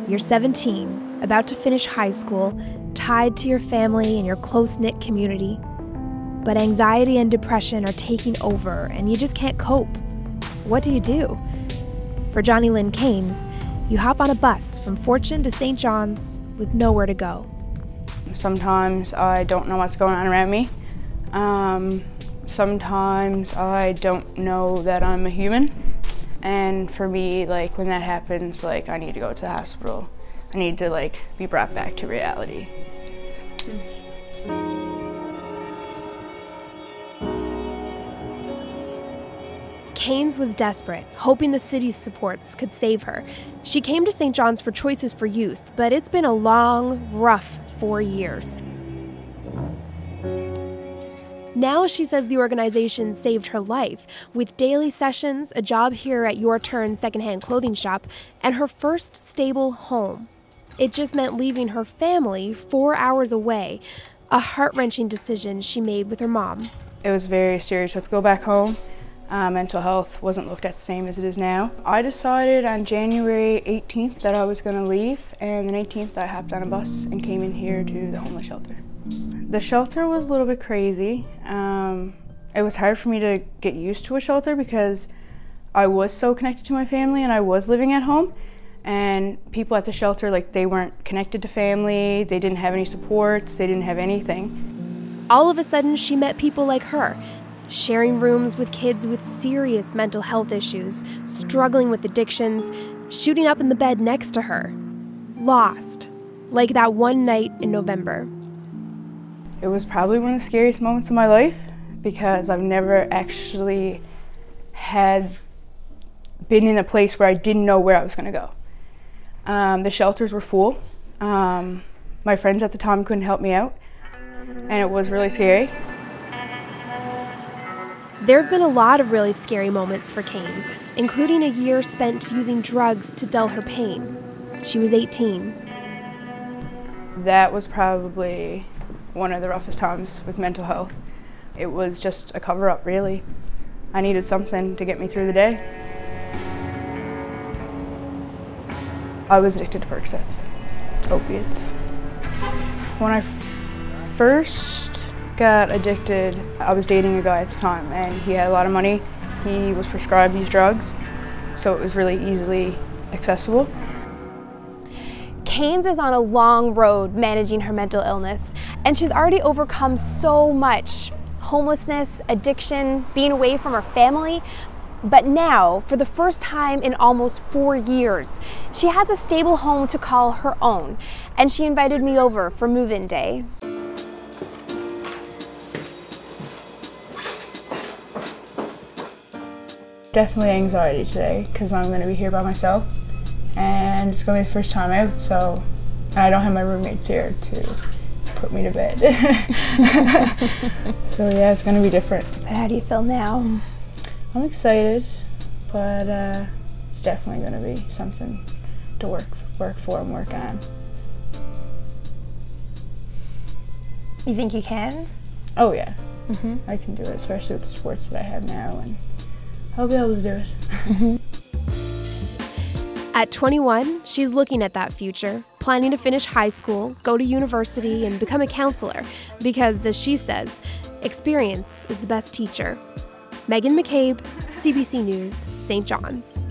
You're 17, about to finish high school, tied to your family and your close-knit community. But anxiety and depression are taking over, and you just can't cope. What do? For Johnny Lynn Keynes, you hop on a bus from Fortune to St. John's with nowhere to go. Sometimes I don't know what's going on around me. Sometimes I don't know that I'm a human. And for me, like, when that happens, like, I need to go to the hospital. I need to, like, be brought back to reality. Keynes was desperate, hoping the city's supports could save her. She came to St. John's for Choices for Youth, but it's been a long, rough 4 years. Now she says the organization saved her life, with daily sessions, a job here at Your Turn secondhand clothing shop, and her first stable home. It just meant leaving her family 4 hours away, a heart-wrenching decision she made with her mom. It was very serious. I had to go back home. Mental health wasn't looked at the same as it is now. I decided on January 18th that I was going to leave, and the 19th I hopped on a bus and came in here to the homeless shelter. The shelter was a little bit crazy. It was hard for me to get used to a shelter because I was so connected to my family and I was living at home, and people at the shelter, like, they weren't connected to family, they didn't have any supports, they didn't have anything. All of a sudden she met people like her, sharing rooms with kids with serious mental health issues, struggling with addictions, shooting up in the bed next to her. Lost, like that one night in November. It was probably one of the scariest moments of my life because I've never actually had been in a place where I didn't know where I was going to go. The shelters were full. My friends at the time couldn't help me out, and it was really scary. There have been a lot of really scary moments for Keynes, including a year spent using drugs to dull her pain. She was 18. That was probably one of the roughest times with mental health. It was just a cover-up, really. I needed something to get me through the day. I was addicted to Percocets, opiates. When I first got addicted, I was dating a guy at the time, and he had a lot of money. He was prescribed these drugs, so it was really easily accessible. Keynes is on a long road managing her mental illness, and she's already overcome so much: homelessness, addiction, being away from her family. But now, for the first time in almost 4 years, she has a stable home to call her own, and she invited me over for move-in day. Definitely anxiety today because I'm going to be here by myself, and it's going to be the first time out, so I don't have my roommates here to put me to bed. So yeah, it's going to be different. How do you feel now? I'm excited, but it's definitely going to be something to work for and work on. You think you can? Oh yeah, I can do it, especially with the sports that I have now, and I'll be able to do it. At 21, she's looking at that future, planning to finish high school, go to university, and become a counselor, because, as she says, experience is the best teacher. Megan McCabe, CBC News, St. John's.